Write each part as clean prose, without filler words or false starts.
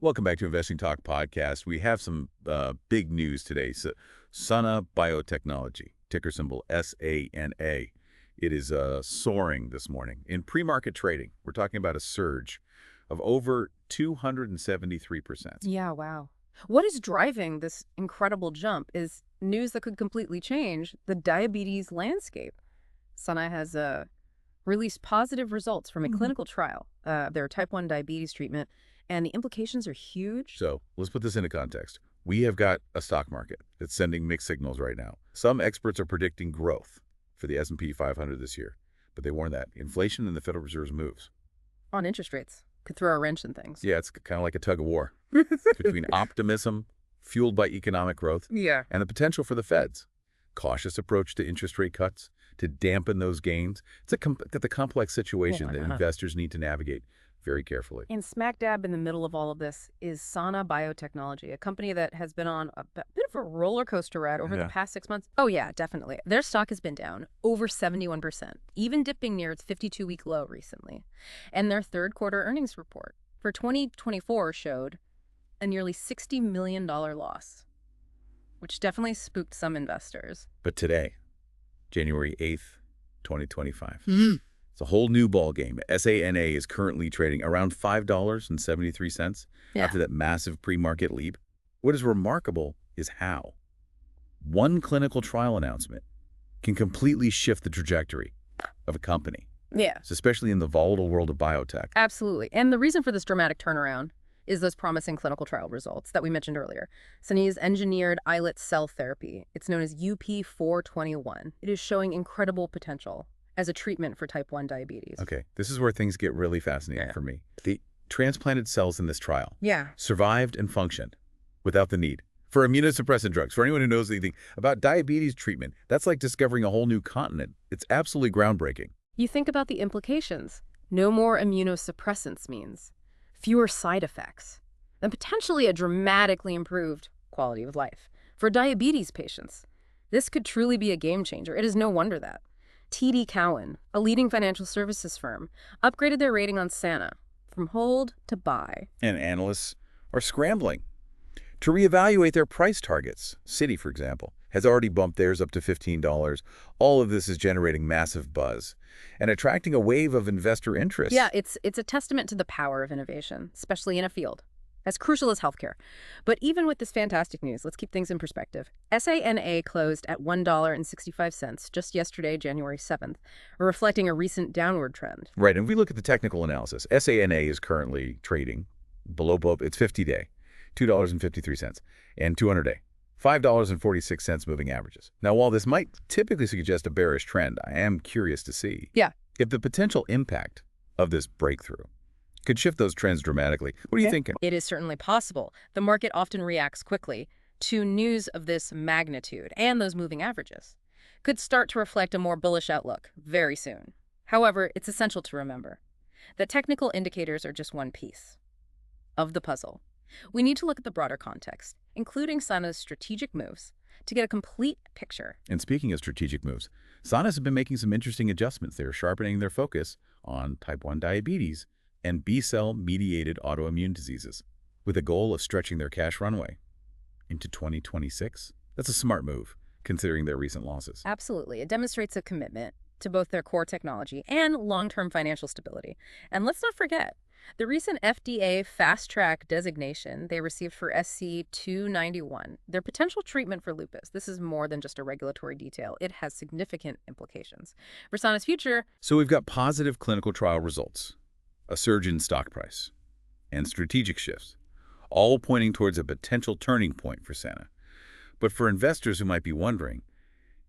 Welcome back to Investing Talk Podcast. We have some big news today. So, Sana Biotechnology, ticker symbol SANA. It is soaring this morning. In pre-market trading, we're talking about a surge of over 273%. Yeah, wow. What is driving this incredible jump is news that could completely change the diabetes landscape. Sana has released positive results from a clinical trial, their type 1 diabetes treatment, and the implications are huge. So let's put this into context. We have got a stock market that's sending mixed signals right now. Some experts are predicting growth for the S&P 500 this year, but they warn that inflation and the Federal Reserve's moves. On interest rates. Could throw a wrench in things. Yeah, it's kind of like a tug of war between optimism, fueled by economic growth, Yeah. and the potential for the Fed's cautious approach to interest rate cuts to dampen those gains. It's a complex situation that investors need to navigate very carefully. And smack dab in the middle of all of this is Sana Biotechnology, a company that has been on a bit of a roller coaster ride over the past 6 months. Oh yeah, definitely. Their stock has been down over 71%, even dipping near its 52-week low recently. And their third quarter earnings report for 2024 showed a nearly $60 million loss, which definitely spooked some investors. But today, January 8th, 2025, it's a whole new ball game. SANA is currently trading around $5.73 after that massive pre-market leap. What is remarkable is how one clinical trial announcement can completely shift the trajectory of a company. Yeah. Especially in the volatile world of biotech. Absolutely. And the reason for this dramatic turnaround is those promising clinical trial results that we mentioned earlier. Sana's engineered islet cell therapy, it's known as UP421. It is showing incredible potential as a treatment for type 1 diabetes. Okay, this is where things get really fascinating for me. The transplanted cells in this trial survived and functioned without the need for immunosuppressant drugs. For anyone who knows anything about diabetes treatment, that's like discovering a whole new continent. It's absolutely groundbreaking. You think about the implications. No more immunosuppressants means fewer side effects, and potentially a dramatically improved quality of life. For diabetes patients, this could truly be a game changer. It is no wonder that TD Cowen, a leading financial services firm, upgraded their rating on Sana from hold to buy. And analysts are scrambling to reevaluate their price targets. Citi, for example, has already bumped theirs up to $15. All of this is generating massive buzz and attracting a wave of investor interest. Yeah, it's a testament to the power of innovation, especially in a field as crucial as healthcare. But even with this fantastic news, let's keep things in perspective. SANA closed at $1.65 just yesterday, January 7th, reflecting a recent downward trend. Right, and if we look at the technical analysis, SANA is currently trading below its 50-day, $2.53, and 200-day, $5.46 moving averages. Now, while this might typically suggest a bearish trend, I am curious to see if the potential impact of this breakthrough could shift those trends dramatically. What are you thinking? It is certainly possible. The market often reacts quickly to news of this magnitude, and those moving averages could start to reflect a more bullish outlook very soon. However, it's essential to remember that technical indicators are just one piece of the puzzle. We need to look at the broader context, including Sana's strategic moves, to get a complete picture. And speaking of strategic moves, Sana has been making some interesting adjustments. They're sharpening their focus on type 1 diabetes and B-cell mediated autoimmune diseases with a goal of stretching their cash runway into 2026. That's a smart move, considering their recent losses. Absolutely. It demonstrates a commitment to both their core technology and long-term financial stability. And let's not forget, the recent FDA FastTrack designation they received for SC291, their potential treatment for lupus. This is more than just a regulatory detail. It has significant implications for Sana's future. So we've got positive clinical trial results, a surge in stock price, and strategic shifts, all pointing towards a potential turning point for Sana. But for investors who might be wondering,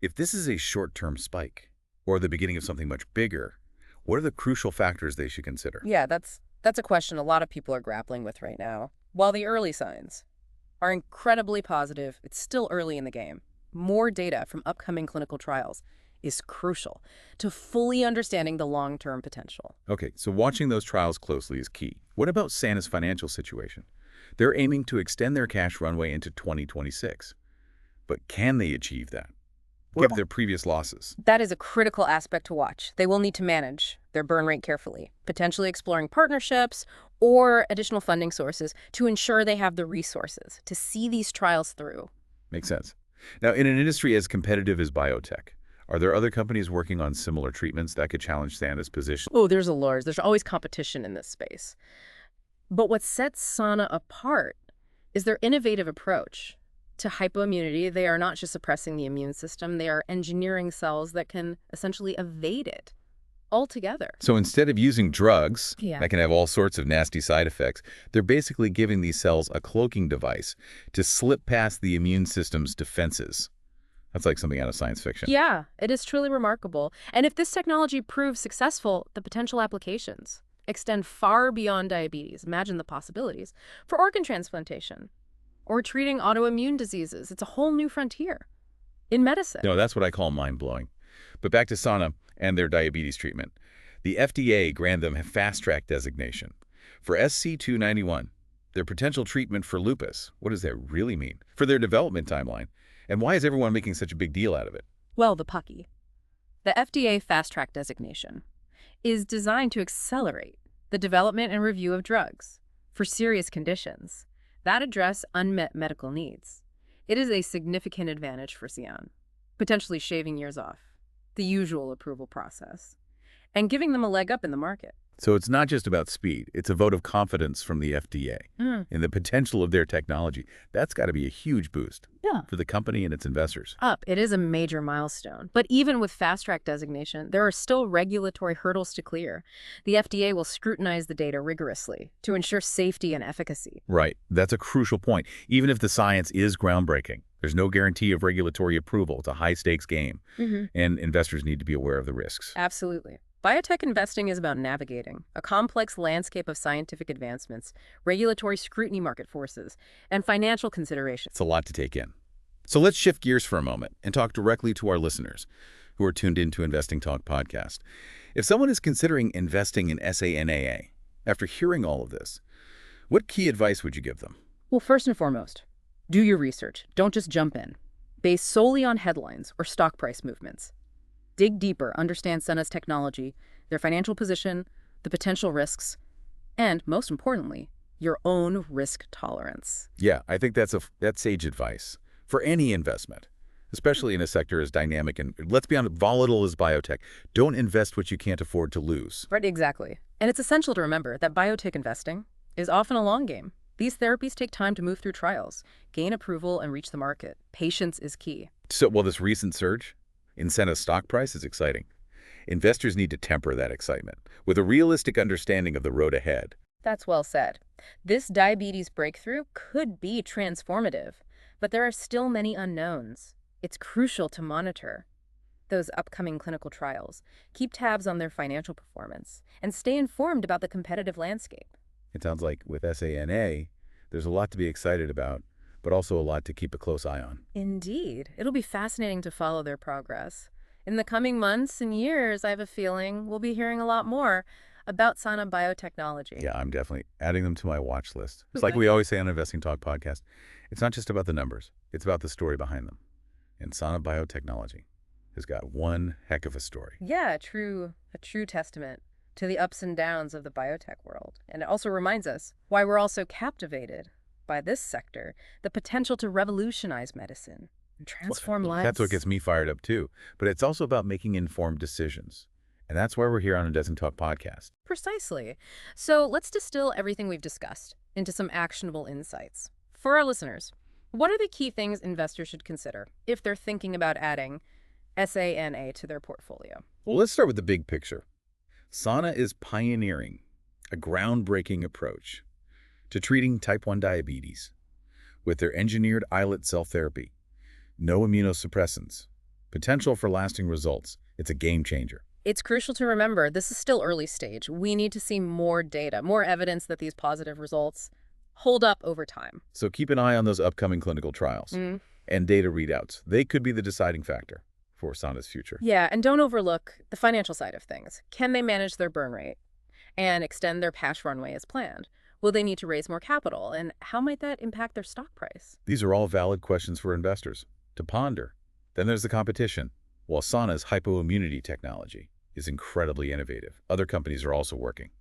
if this is a short-term spike or the beginning of something much bigger, what are the crucial factors they should consider? Yeah, that's a question a lot of people are grappling with right now. While the early signs are incredibly positive, it's still early in the game. More data from upcoming clinical trials is crucial to fully understanding the long-term potential. Okay, so watching those trials closely is key. What about Sana's financial situation? They're aiming to extend their cash runway into 2026. But can they achieve that? given their previous losses. That is a critical aspect to watch. They will need to manage their burn rate carefully, potentially exploring partnerships or additional funding sources to ensure they have the resources to see these trials through. Makes sense. Now, in an industry as competitive as biotech, are there other companies working on similar treatments that could challenge Sana's position? Oh, there's always competition in this space. But what sets Sana apart is their innovative approach to hypoimmunity. They are not just suppressing the immune system, they are engineering cells that can essentially evade it altogether. So instead of using drugs Yeah. that can have all sorts of nasty side effects, they're basically giving these cells a cloaking device to slip past the immune system's defenses. That's like something out of science fiction. Yeah, it is truly remarkable. And if this technology proves successful, the potential applications extend far beyond diabetes. Imagine the possibilities for organ transplantation or treating autoimmune diseases. It's a whole new frontier in medicine. No, that's what I call mind-blowing. But back to Sana and their diabetes treatment. The FDA granted them a FastTrack designation. For SC291, their potential treatment for lupus, what does that really mean for their development timeline? And why is everyone making such a big deal out of it? Well, the pucky. The FDA FastTrack designation is designed to accelerate the development and review of drugs for serious conditions that address unmet medical needs. It is a significant advantage for Sion, potentially shaving years off the usual approval process and giving them a leg up in the market. So it's not just about speed. It's a vote of confidence from the FDA in the potential of their technology. That's got to be a huge boost for the company and its investors. It is a major milestone. But even with FastTrack designation, there are still regulatory hurdles to clear. The FDA will scrutinize the data rigorously to ensure safety and efficacy. Right. That's a crucial point. Even if the science is groundbreaking, there's no guarantee of regulatory approval. It's a high-stakes game, and investors need to be aware of the risks. Absolutely. Biotech investing is about navigating a complex landscape of scientific advancements, regulatory scrutiny, market forces, and financial considerations. It's a lot to take in. So let's shift gears for a moment and talk directly to our listeners who are tuned into Investing Talk podcast. If someone is considering investing in SANAA, after hearing all of this, what key advice would you give them? Well, first and foremost, do your research. Don't just jump in, based solely on headlines or stock price movements. Dig deeper, understand Sana's technology, their financial position, the potential risks, and most importantly, your own risk tolerance. Yeah, I think that's sage advice for any investment, especially in a sector as dynamic and, let's be honest, volatile as biotech. Don't invest what you can't afford to lose. Right, exactly. And it's essential to remember that biotech investing is often a long game. These therapies take time to move through trials, gain approval, and reach the market. Patience is key. So, well, this recent surge in Sana's stock price is exciting. Investors need to temper that excitement with a realistic understanding of the road ahead. That's well said. This diabetes breakthrough could be transformative, but there are still many unknowns. It's crucial to monitor those upcoming clinical trials, keep tabs on their financial performance, and stay informed about the competitive landscape. It sounds like with SANA, there's a lot to be excited about, but also a lot to keep a close eye on. Indeed. It'll be fascinating to follow their progress. In the coming months and years, I have a feeling we'll be hearing a lot more about Sana Biotechnology. Yeah, I'm definitely adding them to my watch list. It's like we always say on Investing Talk podcast, it's not just about the numbers, it's about the story behind them. And Sana Biotechnology has got one heck of a story. Yeah, a true testament to the ups and downs of the biotech world. And it also reminds us why we're all so captivated by this sector, the potential to revolutionize medicine and transform lives. That's what gets me fired up too. But it's also about making informed decisions. And that's why we're here on Investing Talk podcast. Precisely. So let's distill everything we've discussed into some actionable insights. For our listeners, what are the key things investors should consider if they're thinking about adding SANA to their portfolio? Well, let's start with the big picture. Sana is pioneering a groundbreaking approach to treating type 1 diabetes with their engineered islet cell therapy. No immunosuppressants. Potential for lasting results. It's a game changer. It's crucial to remember this is still early stage. We need to see more data, more evidence that these positive results hold up over time. So keep an eye on those upcoming clinical trials and data readouts. They could be the deciding factor for Sana's future. Yeah, and don't overlook the financial side of things. Can they manage their burn rate and extend their cash runway as planned? Will they need to raise more capital? And how might that impact their stock price? These are all valid questions for investors to ponder. Then there's the competition. While Sana's hypoimmunity technology is incredibly innovative, other companies are also working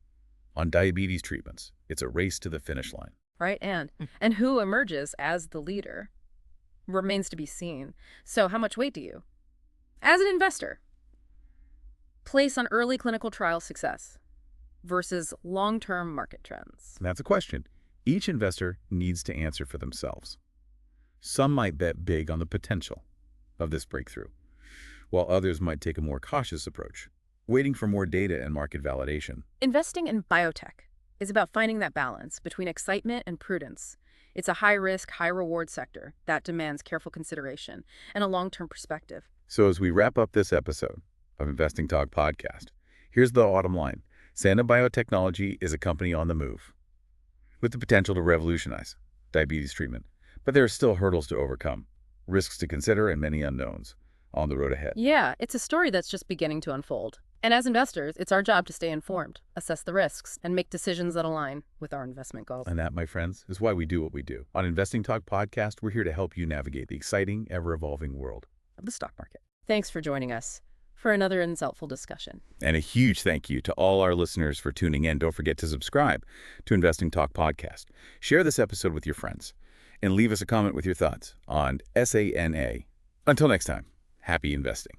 on diabetes treatments. It's a race to the finish line. Right, and who emerges as the leader remains to be seen. So how much weight do you, as an investor, place on early clinical trial success versus long-term market trends? And that's a question each investor needs to answer for themselves. Some might bet big on the potential of this breakthrough, while others might take a more cautious approach, waiting for more data and market validation. Investing in biotech is about finding that balance between excitement and prudence. It's a high-risk, high-reward sector that demands careful consideration and a long-term perspective. So as we wrap up this episode of Investing Talk Podcast, here's the bottom line. Sana Biotechnology is a company on the move, with the potential to revolutionize diabetes treatment. But there are still hurdles to overcome, risks to consider, and many unknowns on the road ahead. Yeah, it's a story that's just beginning to unfold. And as investors, it's our job to stay informed, assess the risks, and make decisions that align with our investment goals. And that, my friends, is why we do what we do. On Investing Talk Podcast, we're here to help you navigate the exciting, ever-evolving world of the stock market. Thanks for joining us for another insightful discussion. And a huge thank you to all our listeners for tuning in. Don't forget to subscribe to Investing Talk Podcast. Share this episode with your friends, and leave us a comment with your thoughts on SANA. Until next time, happy investing.